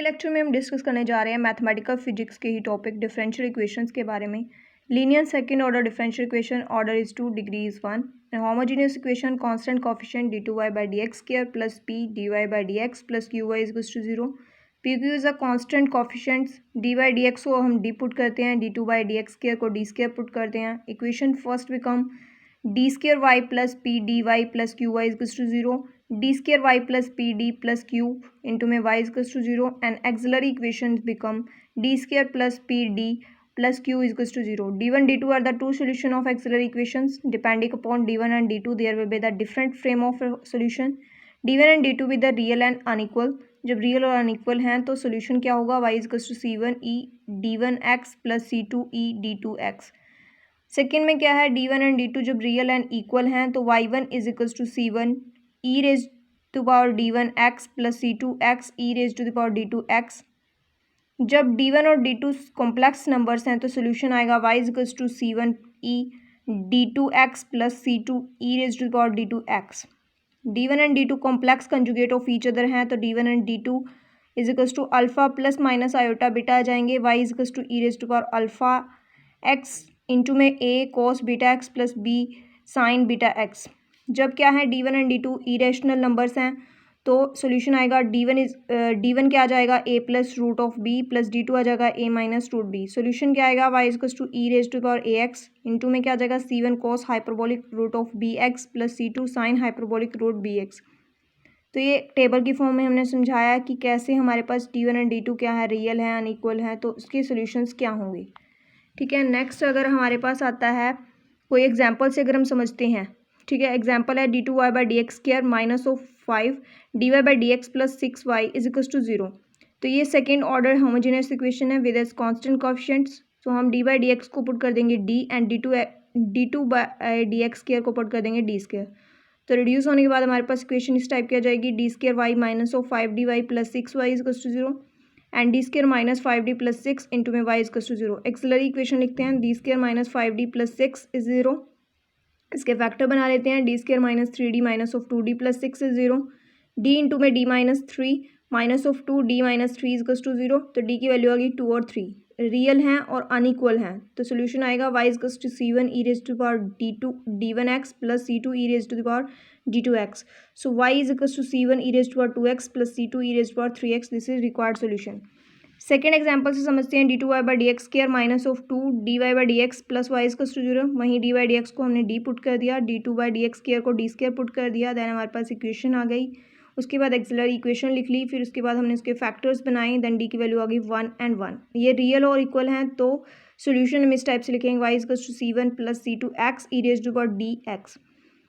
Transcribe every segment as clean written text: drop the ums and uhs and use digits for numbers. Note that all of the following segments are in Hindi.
के लेक्चर में हम डिस्कस करने जा रहे हैं मैथमेटिकल फिजिक्स के ही टॉपिक डिफरेंशियल इक्वेशंस के बारे में। Linear second order differential equation, order is 2, degree is 1। Homogeneous equation, constant coefficient d2y by dx square plus p dy by dx plus qy is equals to 0। P Q is a constant coefficients, D by D x को हम डी पुट करते हैं, D two by D x square को डी स्क्वायर पुट करते हैं। Equation first become D square Y plus p D Y plus Q Y is equals to 0। d square y plus pd plus q into में y is equals to 0 and auxiliary equations become d square plus pd plus q is equals to 0. d1 d2 are the two solution of auxiliary equations. Depending upon d1 and d2 there will be the different frame of solution. d1 and d2 with the real and unequal. जब रियल और अनइक्वल हैं तो सोल्यूशन क्या होगा, y is equals to c1 e d1x plus c2 e d2x. Second में क्या है, d1 एंड d2 जब रियल एंड इक्वल हैं तो y1 is equals to c1 e raise to power d1x plus c2x e raise to the power d2x। जब d1 और d2 कॉम्प्लेक्स नंबर्स हैं तो सोल्यूशन आएगा y is equals to c1 e d2x plus c2 e raise to the power d2x। d1 and d2 complex conjugate of each other हैं तो d1 and d2 is equals to alpha plus minus iota beta आ जाएंगे। y is equals to e raise to power alpha x into में a cos beta x plus b sine beta x। जब क्या है d1 and d2 irrational numbers हैं तो सोल्यूशन आएगा d1 क्या आ जाएगा a plus root of b plus d2 आ जाएगा a minus root b। Solution क्या आएगा y equals to e raise to power ax into में क्या आ जाएगा c1 cos hyperbolic root of bx plus c2 sine hyperbolic root bx। तो ये टेबल की फॉर्म में हमने समझाया कि कैसे हमारे पास d1 एंड d2 क्या है, रियल है अनइक्वल है, तो उसके सोल्यूशंस क्या होंगे। ठीक है, नेक्स्ट अगर हमारे पास आता है कोई एग्जांपल से अगर हम समझते हैं, ठीक है, एग्जांपल है d2y by D x square minus of 5 dy by D x plus 6y is equals to 0। तो ये सेकेंड ऑर्डर होमोजेनियस इक्वेशन है विद एज कांस्टेंट कोएफिशिएंट्स। तो हम dy बाई डी एक्स को पुट कर देंगे d and d2 by D x square को पुट कर देंगे d स्क्वायर। तो रिड्यूस होने के बाद हमारे पास इक्वेशन इस टाइप की आ जाएगी, D square Y minus of 5dy plus 6y is equals to 0 and D square minus 5d plus 6 into में y is equals to 0। Auxiliary equation लिखते हैं, D square minus 5d plus 6 is 0। इसके फैक्टर बना लेते हैं, D square minus 3d minus of 2d plus 6 is 0। d into में d minus 3 minus of 2d minus 3 is equals to 0। तो d की वैल्यू आ गई 2 और 3, रियल हैं और अनइक्वल हैं तो सोल्यूशन आएगा y is equals to c1 e raise to power d1x plus c2 e raise to the power d2x। So y is equals to c1 e raise to power 2x plus c2 e raise to power 3x। This is required solution. Second example से समझते हैं, d2y by D x square minus of 2 dy by D x plus Y equals to 0। वहीं dy बाई डी एक्स को हमने d पुट कर दिया, d2 by D x square को d स्क्वायर पुट कर दिया, देन हमारे पास इक्वेशन आ गई। उसके बाद एक्सिलरी इक्वेशन लिख ली, फिर उसके बाद हमने उसके फैक्टर्स बनाए, देन d की वैल्यू आ गई 1 एंड 1। ये रियल और इक्वल हैं तो सोल्यूशन हम इस टाइप से लिखेंगे, y equals to c1 plus c2x e raise to power dx।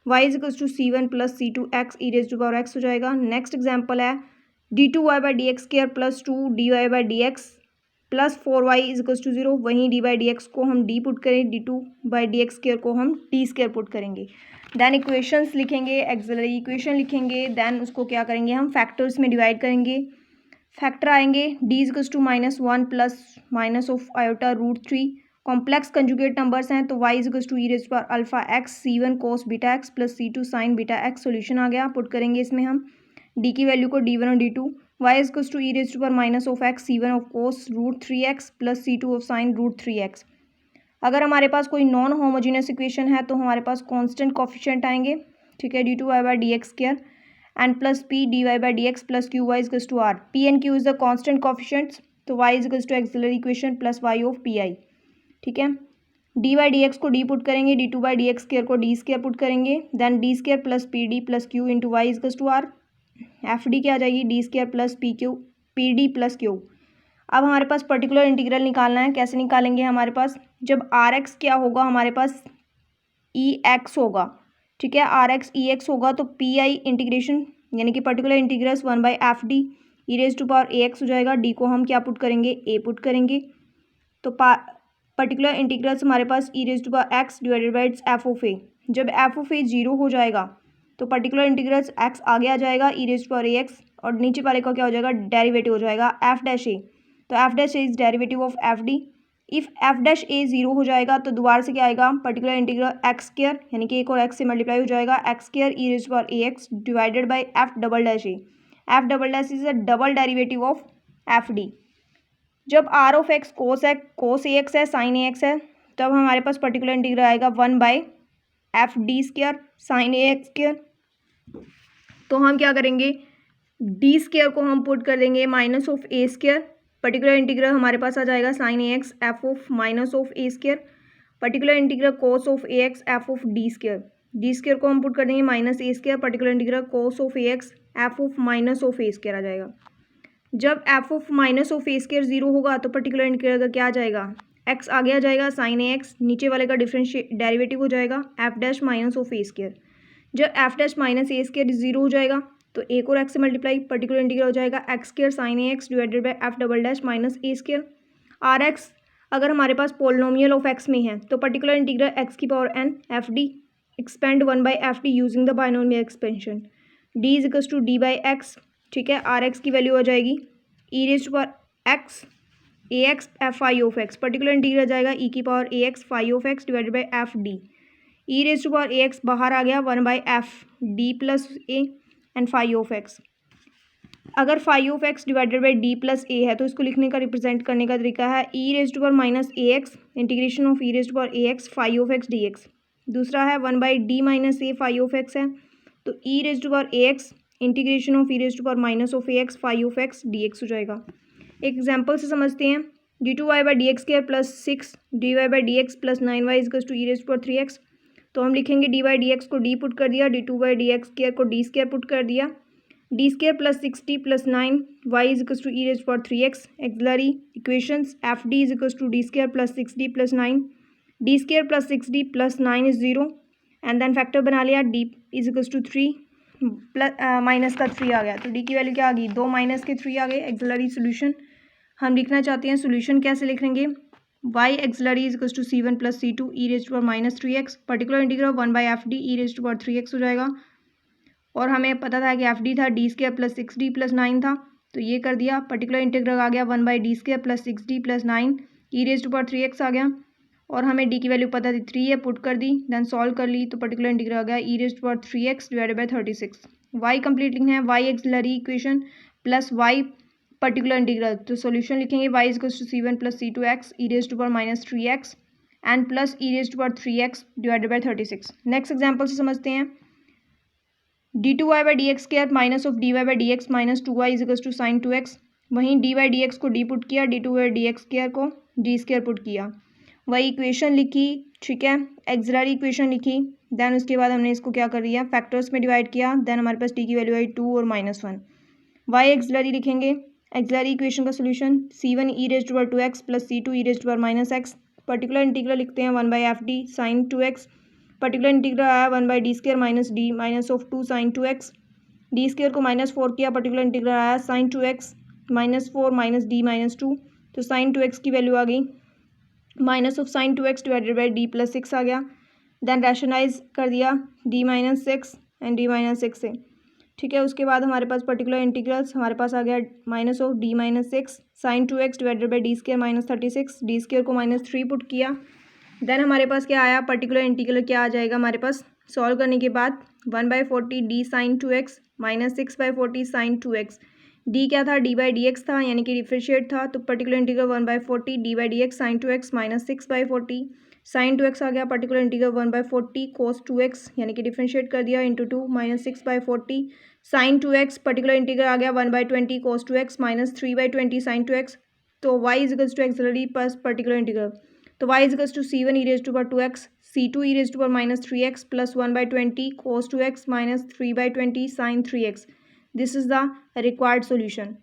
y equals to c1 plus c2x e raise to power x हो जाएगा। नेक्स्ट एग्जाम्पल है d2y by D x square plus 2 dy by D x plus 4y is equals to 0। वहीं d बाई डी एक्स को हम d पुट करें, d2 by D x square को हम d स्क्वायर पुट करेंगे। देन इक्वेशंस लिखेंगे, एक्सिलरी इक्वेशन लिखेंगे, देन उसको क्या करेंगे हम फैक्टर्स में डिवाइड करेंगे। फैक्टर आएंगे d is equals to -1 plus minus of iota root 3। Complex conjugate numbers हैं तो y is equals to e raise पर alpha x c1 cos beta x plus c2 sine beta x। Solution आ गया, पुट करेंगे इसमें हम d की वैल्यू को d1 और d2। y is equals to e raise पर minus of x c1 of cos root 3x plus c2 of sine root 3x। अगर हमारे पास कोई नॉन होमोजीनियस इक्वेशन है तो हमारे पास कांस्टेंट कोफिशिएंट आएंगे, ठीक है, d2y by D x square and plus p dy by D x plus qy is equals to r। p and q is the constant coefficients तो y is equals to auxiliary equation plus y of pi। ठीक है, d बाई डी एक्स को d पुट करेंगे, d2 by D x square को d स्क्वायर पुट करेंगे, then d square plus pd plus q into y is equals to r। F D क्या आ जाएगी, D square plus p D plus q. अब हमारे पास पर्टिकुलर इंटीग्रल निकालना है, कैसे निकालेंगे, हमारे पास जब आर एक्स क्या होगा, हमारे पास ई एक्स होगा, ठीक है, आर एक्स ई एक्स होगा तो पी आई इंटीग्रेशन यानी कि particular integrals 1 by F D e raise to power a x हो जाएगा। डी को हम क्या पुट करेंगे, ए पुट करेंगे, तो पर्टिकुलर इंटीग्रल्स हमारे पास e raise to power x divided by f of a. जब एफ ऑफ ए 0 हो जाएगा तो पर्टिकुलर इंटीग्रल्स एक्स आगे आ जाएगा e raise to power a x और नीचे वाले का क्या हो जाएगा, डेरिवेटिव हो जाएगा एफ डैश ए। तो f dash a is derivative of f d. If f dash a 0 हो जाएगा तो दोबारा से क्या आएगा, पर्टिकुलर इंटीग्रल एक्स स्क्वायर यानी कि एक और एक्स से मल्टीप्लाई हो जाएगा, x square e raise to power a x divided by f double dash a. F double dash is a double derivative of f d. जब r of x cos a x है, साइन ए एक्स है, तब हमारे पास पर्टिकुलर इंटीग्रल आएगा 1/f(d²) sign a x square. तो हम क्या करेंगे, डी स्क्र को हम पुट कर देंगे -(a²). पर्टिकुलर इंटीग्रल हमारे पास आ जाएगा sine a x f(-a²). Particular integral cos of a x f(d²). D square को हम पुट कर देंगे -a²। Particular integral cos of a x f(-a²) आ जाएगा। जब f(-a²) 0 होगा तो पर्टिकुलर इंटीग्रल का क्या आ जाएगा, x आगे आ जाएगा, साइन ए एक्स नीचे वाले का डेरिवेटिव हो जाएगा f'-a²। जब f'-a² 0 हो जाएगा तो एक और x से मल्टीप्लाई, पर्टिकुलर इंटीग्रल हो जाएगा x² sine a x divided by f'-a²। R x अगर हमारे पास पोलिनोमियल ऑफ x में है तो particular integral x⁴n f(d) expand 1/f(d) using the binomial expansion. d = d/x। ठीक है, आर एक्स की वैल्यू आ जाएगी e⁻x ax f(i)(x). Particular integral आ जाएगा e⁻ax phi(x) divided by f(d). e⁻ax बाहर आ गया 1/f(d + a) एंड phi(x). अगर phi(x) divided by d + a है तो इसको लिखने का रिप्रेजेंट करने का तरीका है e⁻−ax integration of e⁻ax phi(x) dx। दूसरा है 1/d - a phi(x) है, तो e⁻ax integration of e⁻−ax phi(x) dx हो जाएगा। एक एग्जाम्पल से समझते हैं, d2y/dx² + 6 dy/dx + 9y = e⁻3x। तो हम लिखेंगे dy/dx को d पुट कर दिया, d2/dx² को d² पुट कर दिया, d² + 6d + 9y = e⁻3x। Axillary equations f(d) = d² + 6d + 9, d² + 6d + 9 is 0 and then factor बना लिया, d = 3 माइनस का 3 आ गया, तो d की वैल्यू क्या आ गई, 2 माइनस के 3 आ गए। एक्सिलरी सोल्यूशन हम लिखना चाहते हैं, सोल्यूशन कैसे लिखेंगे, y axillary = c1 + c2 e⁻3x। Particular integral 1/f(d) e⁻3x हो जाएगा, और हमें पता था कि f(d) था d² + 6d + 9 था, तो ये कर दिया। पर्टिकुलर इंटीग्रल आ गया 1/d² + 6d + 9 e⁻3x आ गया, और हमें d की वैल्यू पता थी 3 है, पुट कर दी, देन सॉल्व कर ली, तो पर्टिकुलर इंटीग्रल आ गया e⁻3x divided by 36। y complete लिखना है, y axillary equation plus y particular integral, तो सॉल्यूशन लिखेंगे y = c1 + c2x e⁻3x and plus e⁻3x divided by 36। Next example से समझते हैं, d2y/dx² -(dy/dx - 2y = sin 2x। वहीं dy/dx को d पुट किया, d2y/dx² को d² पुट किया, वही इक्वेशन लिखी। ठीक है, एक्सिलरी इक्वेशन लिखी, देन उसके बाद हमने इसको क्या कर दिया, फैक्टर्स में डिवाइड किया, देन हमारे पास d की वैल्यू आई 2 और -1। y एक्सिलरी लिखेंगे, एक्सिलरी इक्वेशन का solution c1 e⁻2x + c2 e⁻−x। Particular integral लिखते हैं 1/f(d) sin 2x। Particular integral आया 1/d² - d -2 sin 2x, d² को -4 किया, पर्टिकुलर इंटीग्रल आया sin 2x -4 - d -2, तो sin 2x की वैल्यू आ गई -sin 2x divided by d + 6 आ गया, देन रैशनलाइज कर दिया d - 6 एंड d - 6 से। ठीक है, उसके बाद हमारे पास पर्टिकुलर इंटीग्रल्स हमारे पास आ गया -d - 6 sin 2x divided by d² - 36, d² को -3 पुट किया, देन हमारे पास क्या आया, पर्टिकुलर इंटीग्रल क्या आ जाएगा हमारे पास, सॉल्व करने के बाद 1/40 d sin 2x -6/40 sin 2x। d क्या था, d/dx था, यानी कि डिफरेंशिएट था, तो particular integral 1/40 d/dx sin 2x -6/40 sin 2x आ गया। पर्टिकुलर इंटीग्रल 1/40 cos 2x, यानी कि डिफरेंशिएट कर दिया, into 2 -6/40 sin 2x। Particular integral आ गया 1/20 cos 2x -3/20 sin 2x। तो y = axillary plus particular integral, तो y = c1 e⁻2x c2 e⁻3x plus 1/20 cos 2x -3/20 sin 3x। This is the required solution.